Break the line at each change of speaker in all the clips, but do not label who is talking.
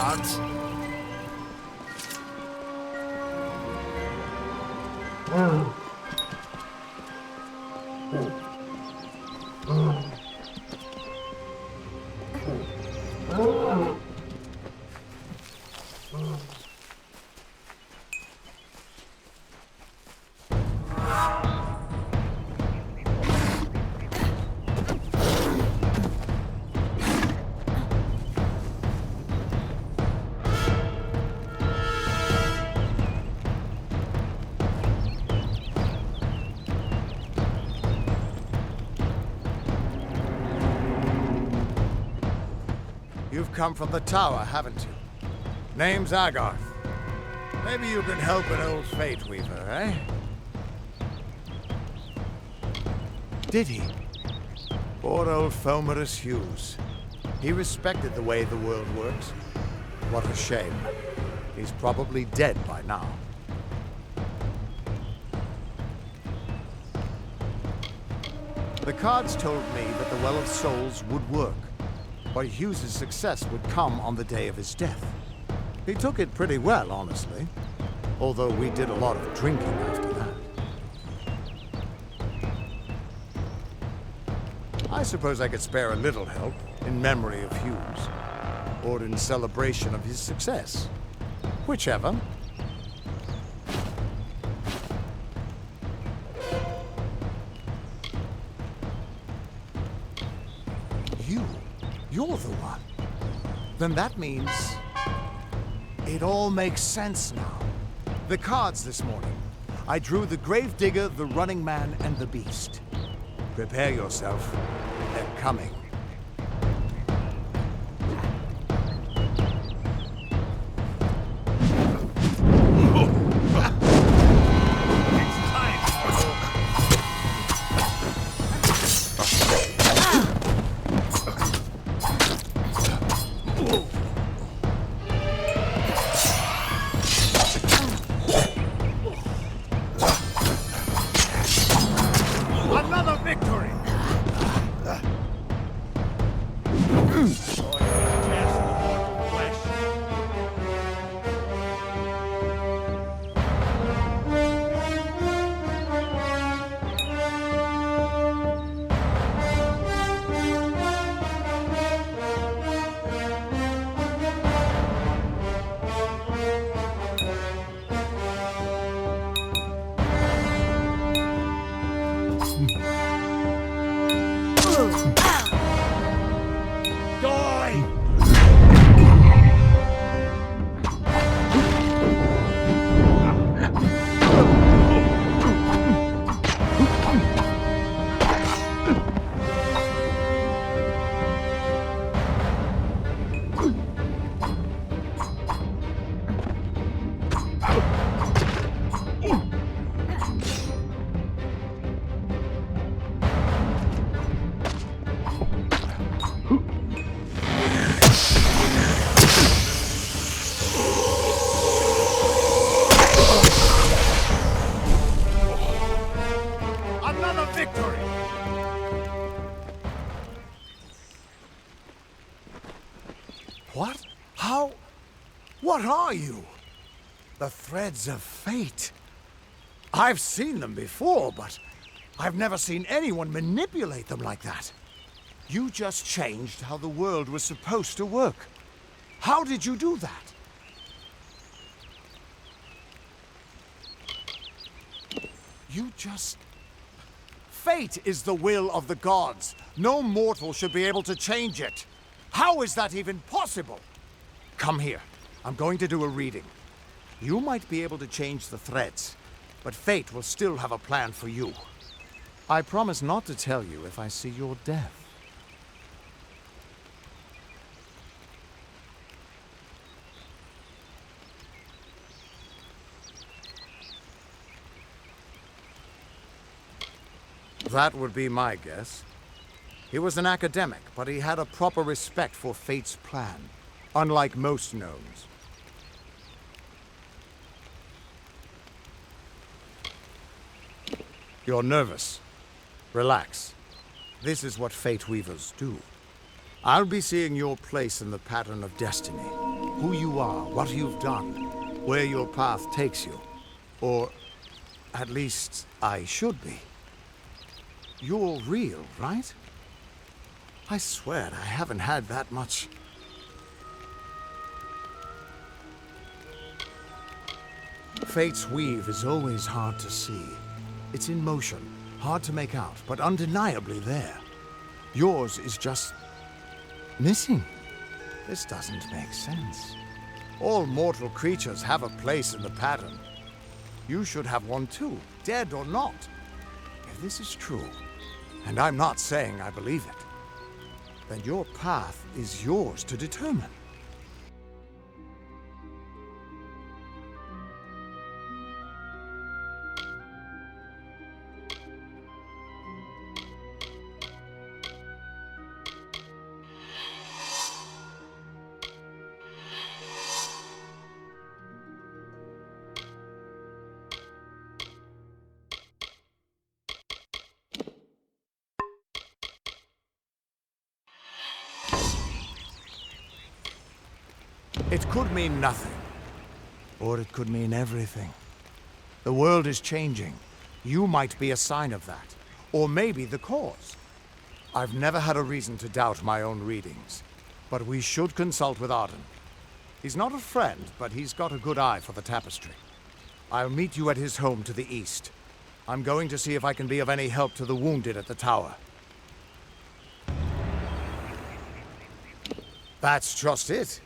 cards. You've come from the tower, haven't you? Name's Agarth. Maybe you can help an old fate weaver, eh? Did he? Poor old Fomerus Hughes. He respected the way the world works. What a shame. He's probably dead by now. The cards told me that the Well of Souls would work, but Hughes' success would come on the day of his death. He took it pretty well, honestly, although we did a lot of drinking after that. I suppose I could spare a little help in memory of Hughes, or in celebration of his success. Whichever. You're the one. Then that means it all makes sense now. The cards this morning. I drew the Gravedigger, the Running Man, and the Beast. Prepare yourself. They're coming. What? How? What are you? The threads of fate. I've seen them before, but I've never seen anyone manipulate them like that. You just changed how the world was supposed to work. How did you do that? You just... Fate is the will of the gods. No mortal should be able to change it. How is that even possible? Come here. I'm going to do a reading. You might be able to change the threads, but fate will still have a plan for you. I promise not to tell you if I see your death. That would be my guess. He was an academic, but he had a proper respect for fate's plan, unlike most gnomes. You're nervous. Relax. This is what fate weavers do. I'll be seeing your place in the pattern of destiny. who you are, what you've done, where your path takes you. Or, at least, I should be. You're real, right? I swear I haven't had that much. Fate's weave is always hard to see. It's in motion, hard to make out, but undeniably there. Yours is just missing. This doesn't make sense. All mortal creatures have a place in the pattern. You should have one too, dead or not. If this is true, and I'm not saying I believe it, then your path is yours to determine. It could mean nothing, or it could mean everything. The world is changing. You might be a sign of that, or maybe the cause. I've never had a reason to doubt my own readings, but we should consult with Arden. He's not a friend, but he's got a good eye for the tapestry. I'll meet you at his home to the east. I'm going to see if I can be of any help to the wounded at the tower. That's just it.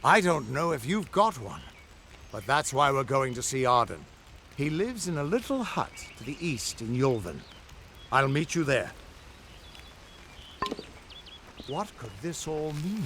I don't know if you've got one, but that's why we're going to see Arden. He lives in a little hut to the east in Yulven. I'll meet you there. What could this all mean?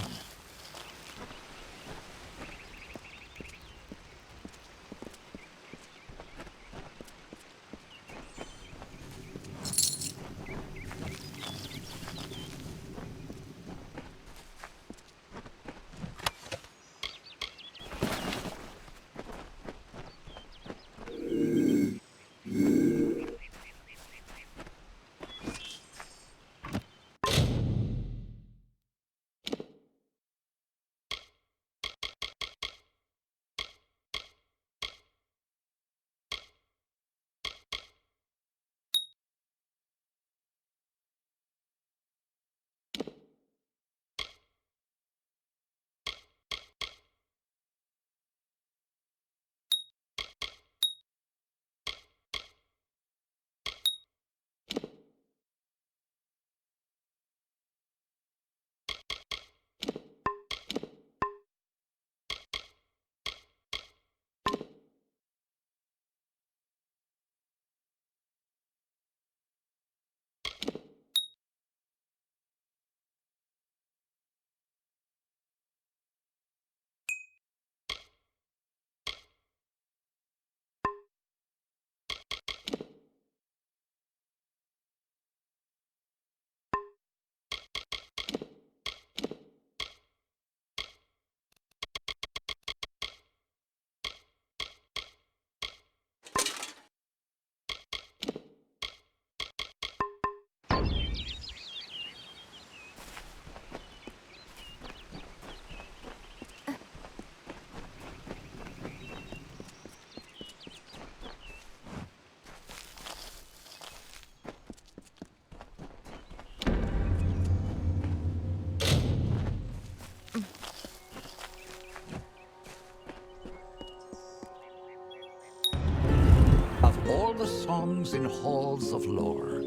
Of all the songs in halls of lore,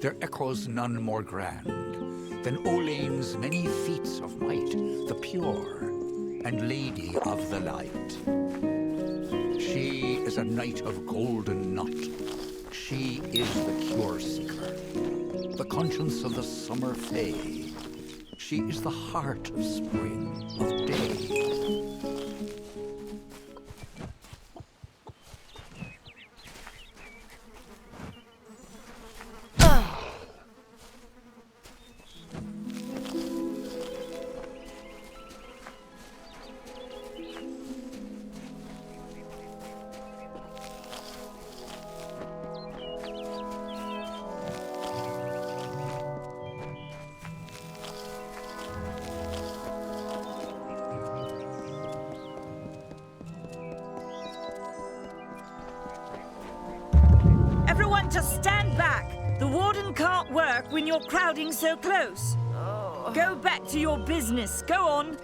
there echoes none more grand than Olaine's many feats of might, the pure and lady of the light. She is a knight of golden knot. She is the cure seeker, the conscience of the summer fae. She is the heart of spring, of day.
to stand back. The warden can't work when you're crowding so close. Go back to your business. Go on.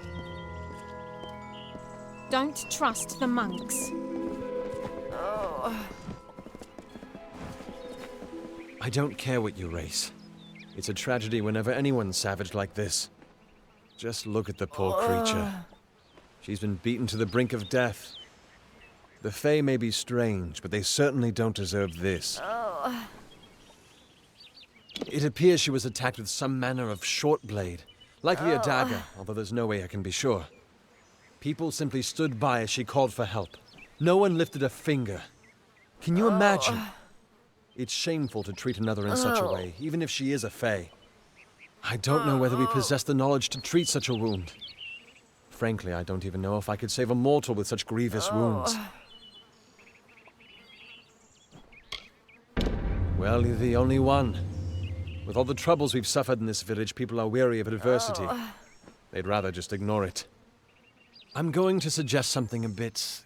Don't trust the monks.
I don't care what you race. It's a tragedy whenever anyone's savage like this. Just look at the poor creature. She's been beaten to the brink of death. The Fae may be strange, but they certainly don't deserve this. It appears she was attacked with some manner of short blade, likely a dagger, although there's no way I can be sure. People simply stood by as she called for help. No one lifted a finger. Can you imagine? It's shameful to treat another in such a way, even if she is a Fae. I don't know whether we possess the knowledge to treat such a wound. Frankly, I don't even know if I could save a mortal with such grievous wounds. Well, you're the only one. With all the troubles we've suffered in this village, people are weary of adversity. They'd rather just ignore it. I'm going to suggest something a bit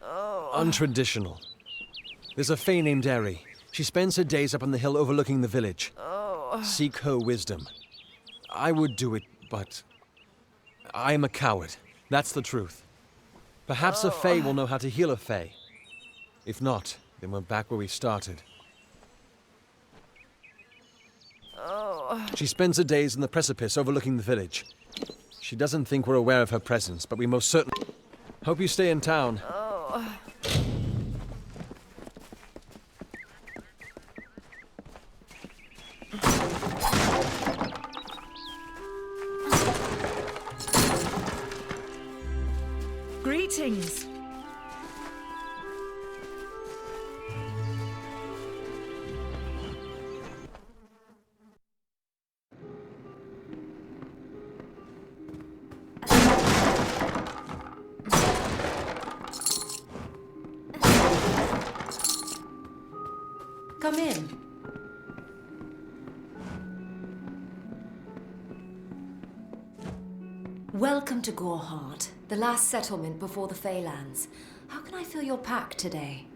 untraditional. There's a Fae named Eri. She spends her days up on the hill overlooking the village. Seek her wisdom. I would do it, but I am a coward. That's the truth. Perhaps a Fae will know how to heal a Fae. If not, then we're back where we started. She spends her days in the precipice overlooking the village. She doesn't think we're aware of her presence, but we most certainly... Hope you stay in town.
Greetings.
Come in. Welcome to Goreheart, the last settlement before the Feylands. How can I fill your pack today?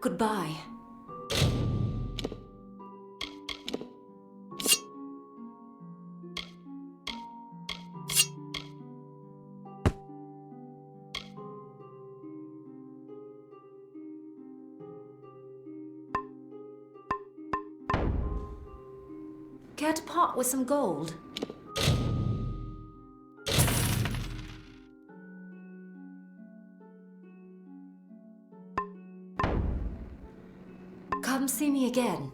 Goodbye. Care to part with some gold? Come see me again.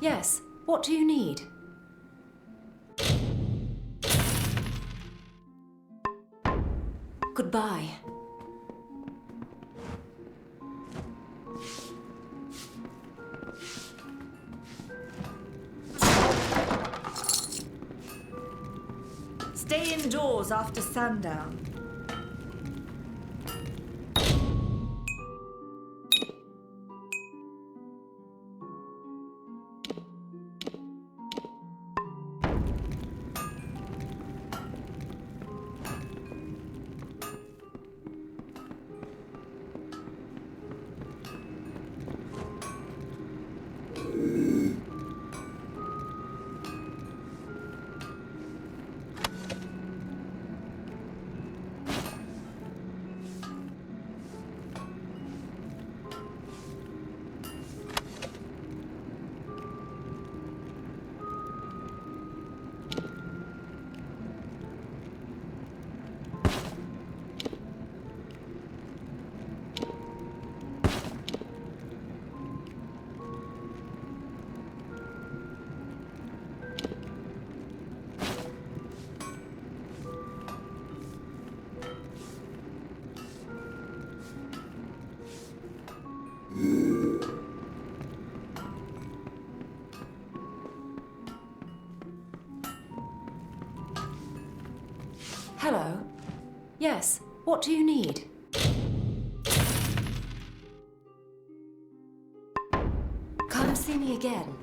Yes, what do you need? Goodbye.
Stay indoors after sundown.
Hello. Yes, what do you need? Come see me again.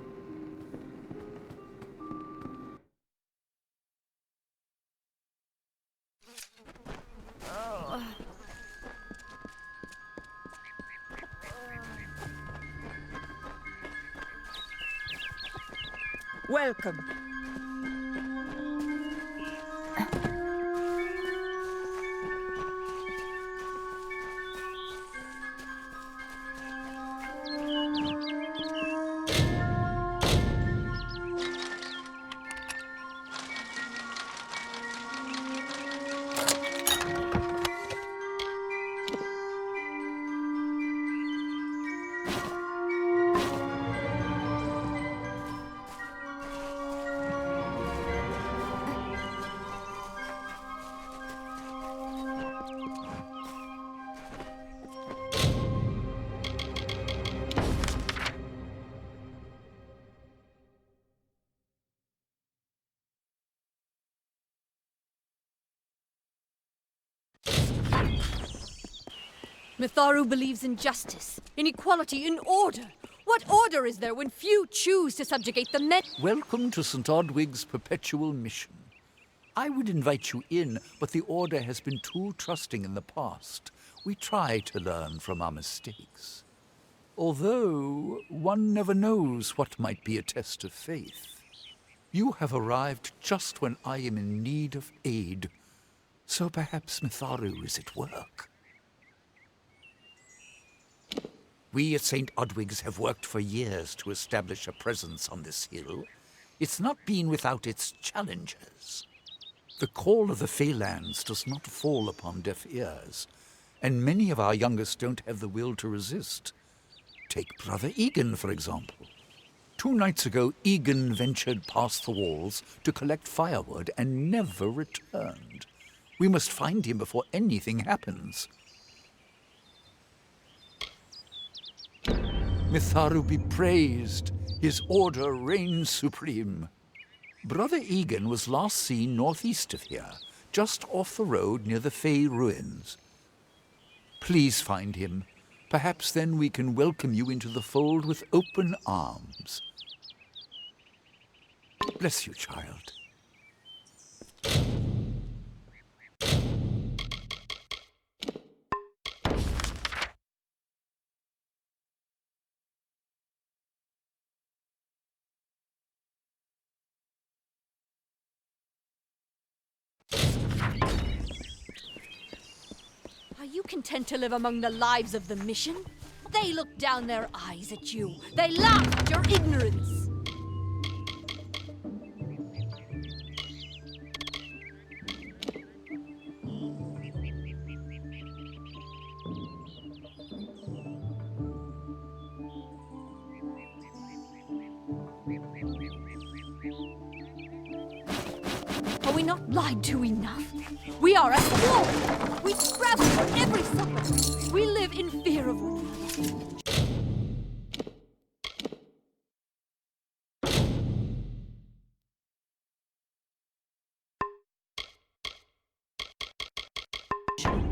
Welcome.
Mitharu believes in justice, in equality, in order. What order is there when few choose to subjugate the men?
Welcome to St. Odwig's perpetual mission. I would invite you in, but the Order has been too trusting in the past. We try to learn from our mistakes. Although, one never knows what might be a test of faith. You have arrived just when I am in need of aid. So perhaps Mitharu is at work. We at St. Odwig's have worked for years to establish a presence on this hill. It's not been without its challenges. The call of the Feylands does not fall upon deaf ears, and many of our youngest don't have the will to resist. Take Brother Egan, for example. 2 nights ago, Egan ventured past the walls to collect firewood and never returned. We must find him before anything happens. Mitharu be praised. His order reigns supreme. Brother Egan was last seen northeast of here, just off the road near the Fey ruins. Please find him. Perhaps then we can welcome you into the fold with open arms. Bless you, child.
Are you content to live among the lives of the mission? They look down their eyes at you. They laugh at your ignorance. Are we not lied to enough? We are at war! We scrabble for every supper! We live in fear of one another.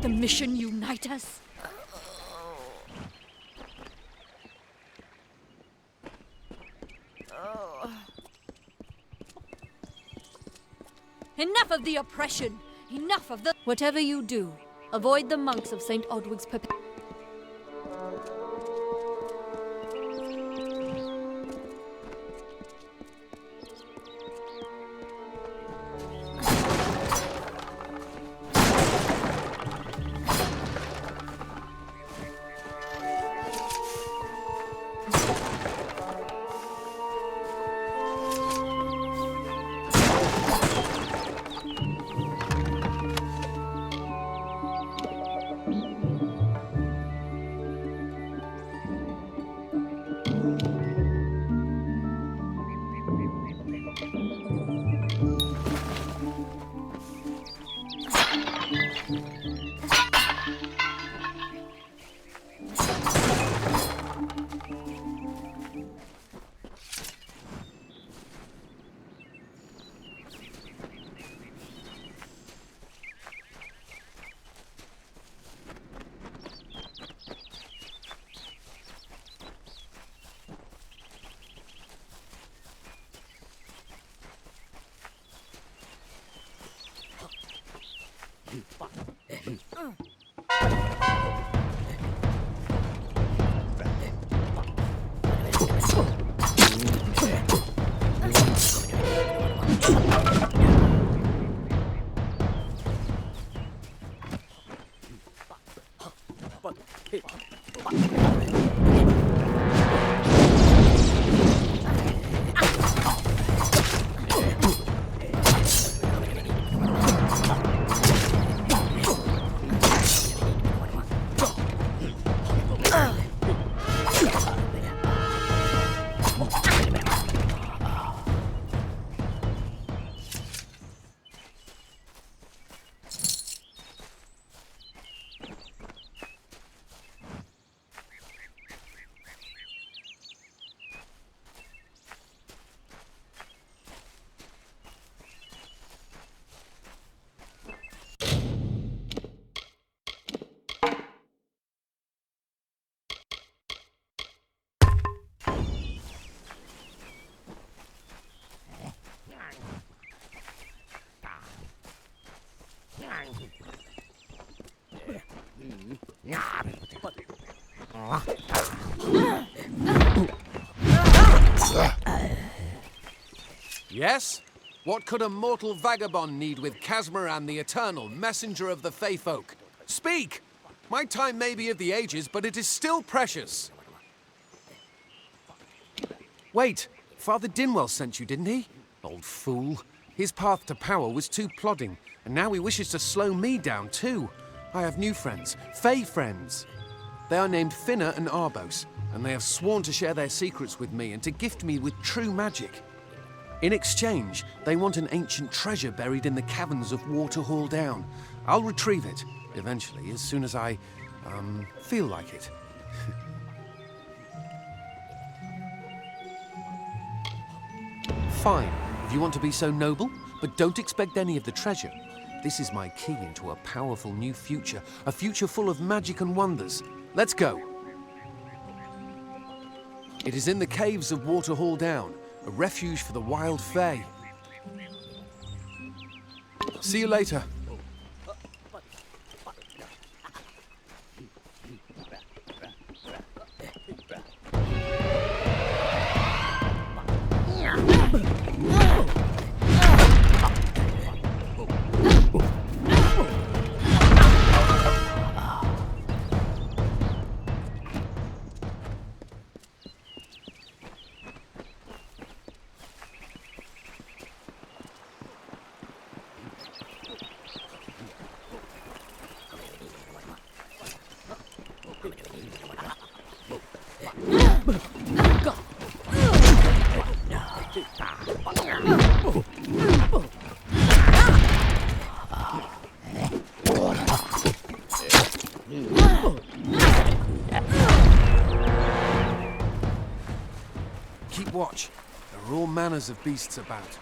The mission unite us. Enough of the oppression! Enough of the... Whatever you do, avoid the monks of St. Odwig's perp...
Yes? What could a mortal vagabond need with Casmaran the Eternal, messenger of the Fey folk? Speak! My time may be of the ages, but it is still precious. Wait, Father Dinwell sent you, didn't he? Old fool. His path to power was too plodding, and now he wishes to slow me down too. I have new friends, Fey friends. They are named Finna and Arbos, and they have sworn to share their secrets with me and to gift me with true magic. In exchange, they want an ancient treasure buried in the caverns of Waterhall Down. I'll retrieve it, eventually, as soon as I, feel like it. Fine, if you want to be so noble, but don't expect any of the treasure. This is my key into a powerful new future, a future full of magic and wonders. Let's go. It is in the caves of Waterhall Down, a refuge for the wild Fae. See you later. watch. There are all manners of beasts about.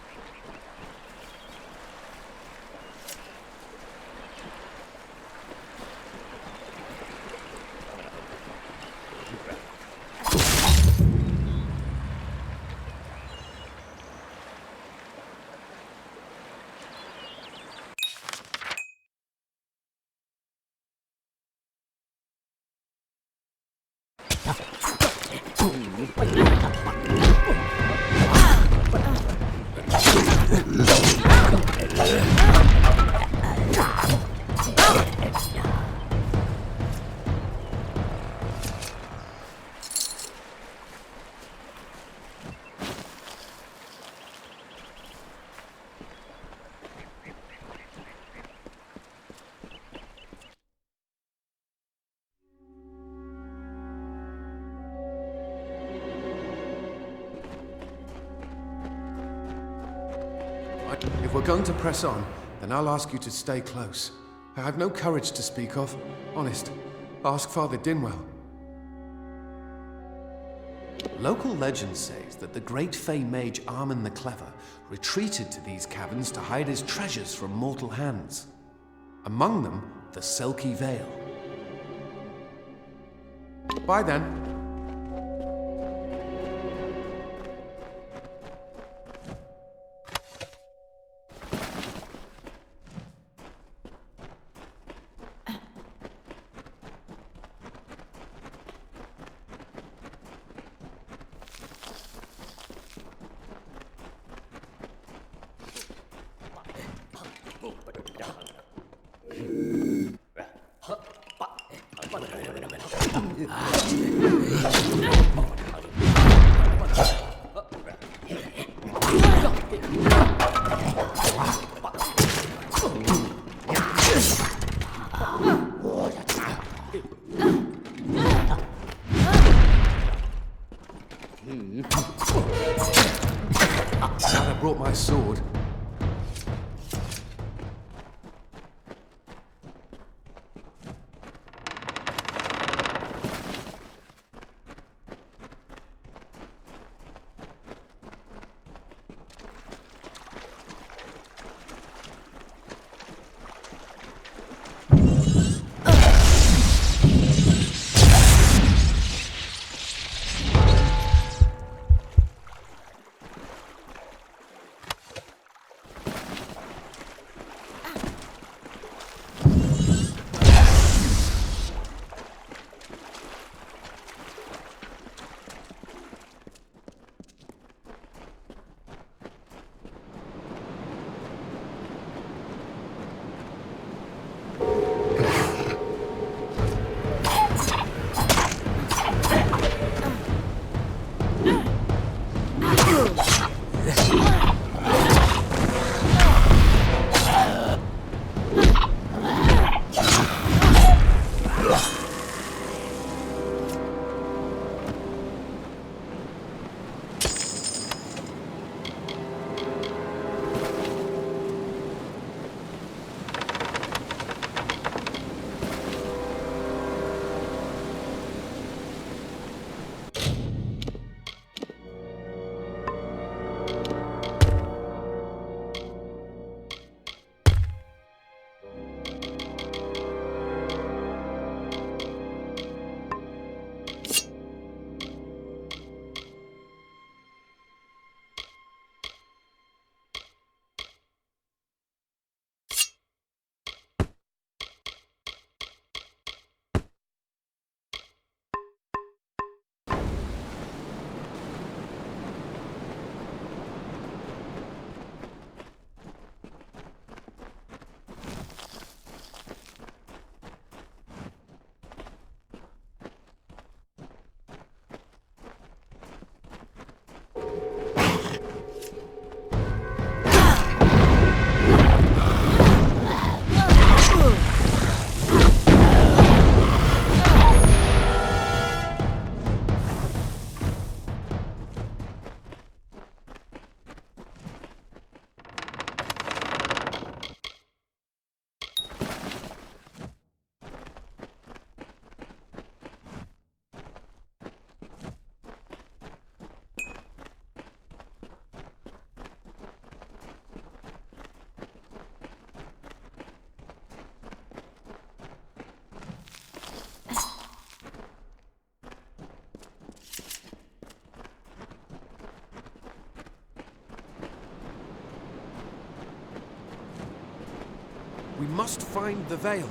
If we're going to press on, then I'll ask you to stay close. I have no courage to speak of. Honest. Ask Father Dinwell. Local legend says that the great Fey mage Armin the Clever retreated to these caverns to hide his treasures from mortal hands. Among them, the Selkie Veil. Bye then. Glad I brought my sword. We must find the veil.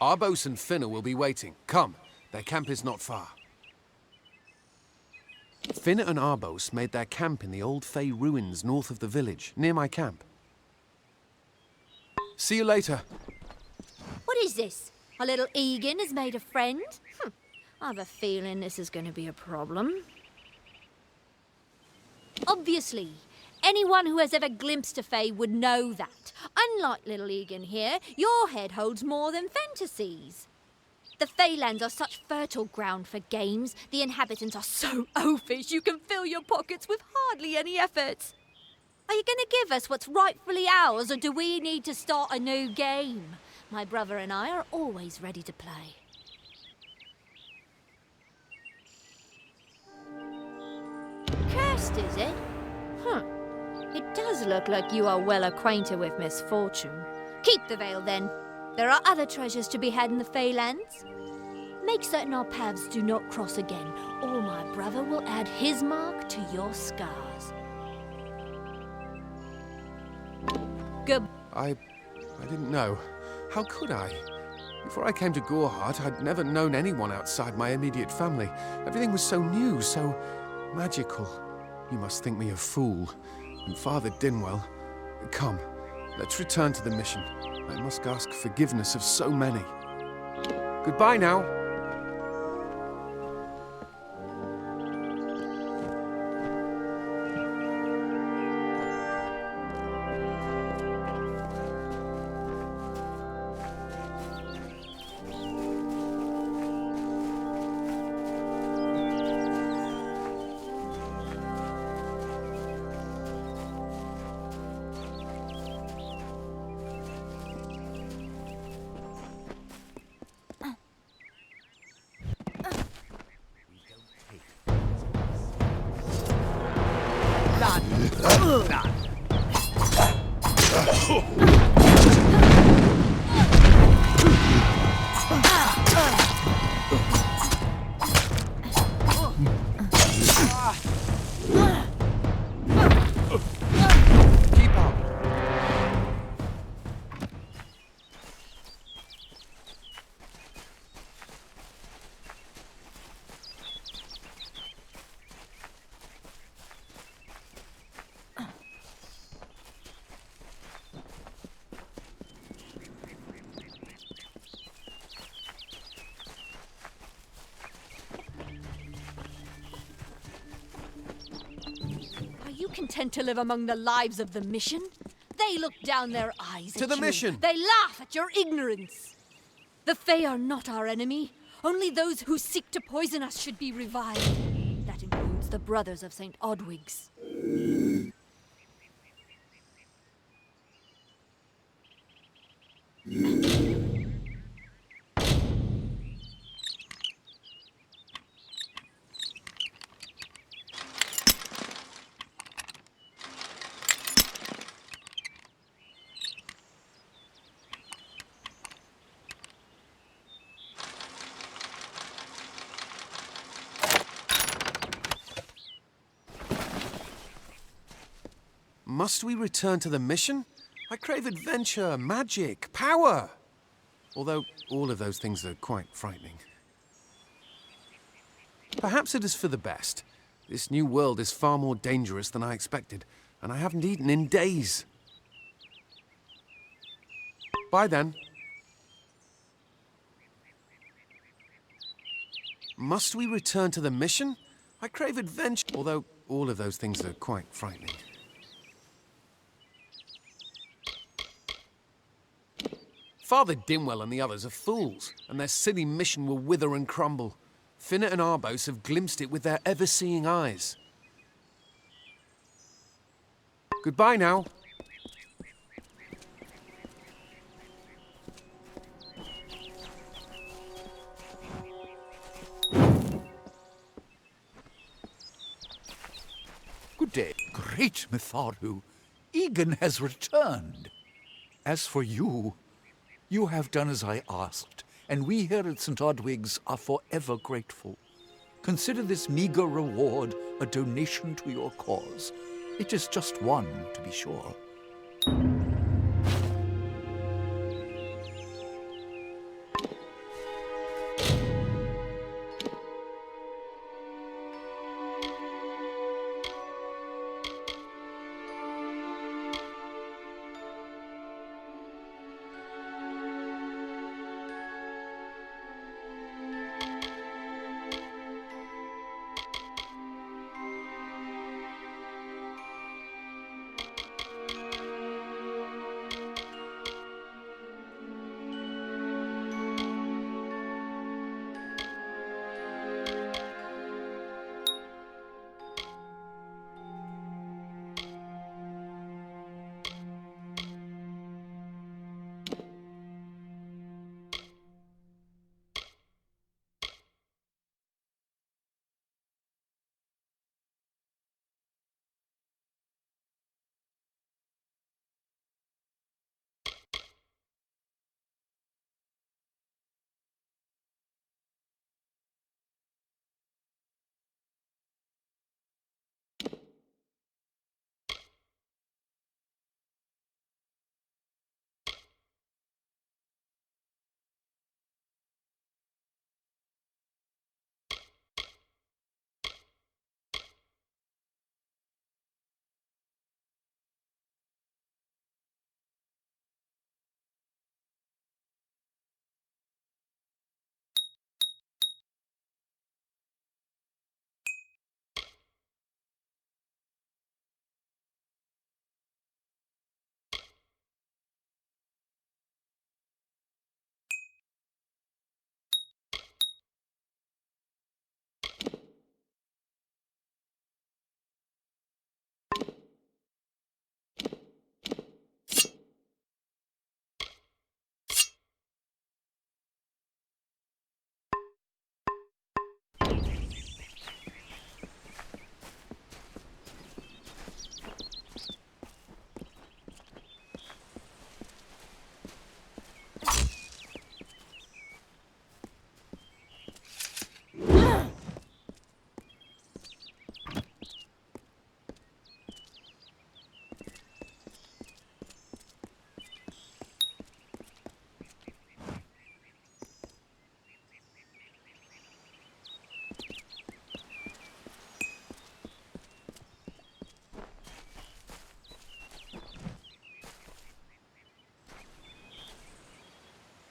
Arbos and Finna will be waiting. Come, their camp is not far. Finna and Arbos made their camp in the old Fey ruins north of the village, near my camp. See you later.
What is this? Our little Egan has made a friend? I have a feeling this is going to be a problem. Obviously, anyone who has ever glimpsed a Fey would know that. Unlike little Egan here, your head holds more than fantasies. The Feylands are such fertile ground for games. The inhabitants are so oafish you can fill your pockets with hardly any effort. Are you going to give us what's rightfully ours, or do we need to start a new game? My brother and I are always ready to play. Cursed, is it? It does look like you are well acquainted with misfortune. Keep the veil, then. There are other treasures to be had in the Feylands. Make certain our paths do not cross again, or my brother will add his mark to your scars. Good.
I didn't know. How could I? Before I came to Gorhart, I'd never known anyone outside my immediate family. Everything was so new, so magical. You must think me a fool. And Father Dinwell, come, let's return to the mission. I must ask forgiveness of so many. Goodbye now. Keep up.
Are you content to live among the lives of the mission? They look down their eyes
To
at
the
you.
mission.
They laugh at your ignorance. The Fae are not our enemy. Only those who seek to poison us should be reviled. That includes the brothers of St. Odwig's.
Must we return to the mission? I crave adventure, magic, power. Although all of those things are quite frightening. Perhaps it is for the best. This new world is far more dangerous than I expected, and I haven't eaten in days. Bye then. Must we return to the mission? I crave adventure, although all of those things are quite frightening. Father Dinwell and the others are fools, and their silly mission will wither and crumble. Finnet and Arbos have glimpsed it with their ever-seeing eyes. Goodbye now.
Good day. Great Mitharu. Egan has returned. As for you, you have done as I asked, and we here at St. Odwig's are forever grateful. Consider this meager reward a donation to your cause. It is just one, to be sure.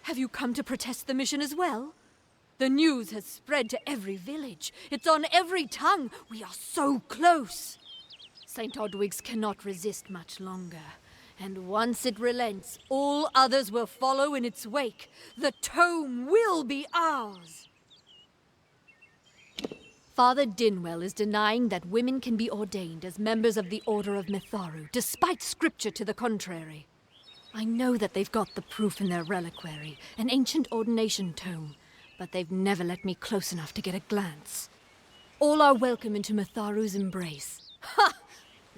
Have you come to protest the mission as well? The news has spread to every village. It's on every tongue. We are so close. St. Odwig's cannot resist much longer. And once it relents, all others will follow in its wake. The tome will be ours. Father Dinwell is denying that women can be ordained as members of the Order of Mitharu, despite scripture to the contrary. I know that they've got the proof in their reliquary, an ancient ordination tome, but they've never let me close enough to get a glance. All are welcome into Mitharu's embrace. Ha!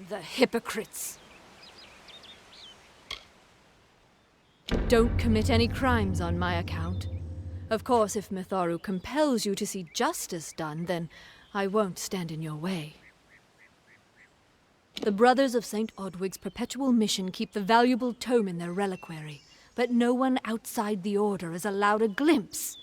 The hypocrites! Don't commit any crimes on my account. Of course, if Mitharu compels you to see justice done, then I won't stand in your way. The Brothers of St. Odwig's perpetual mission keep the valuable tome in their reliquary, but no one outside the Order is allowed a glimpse.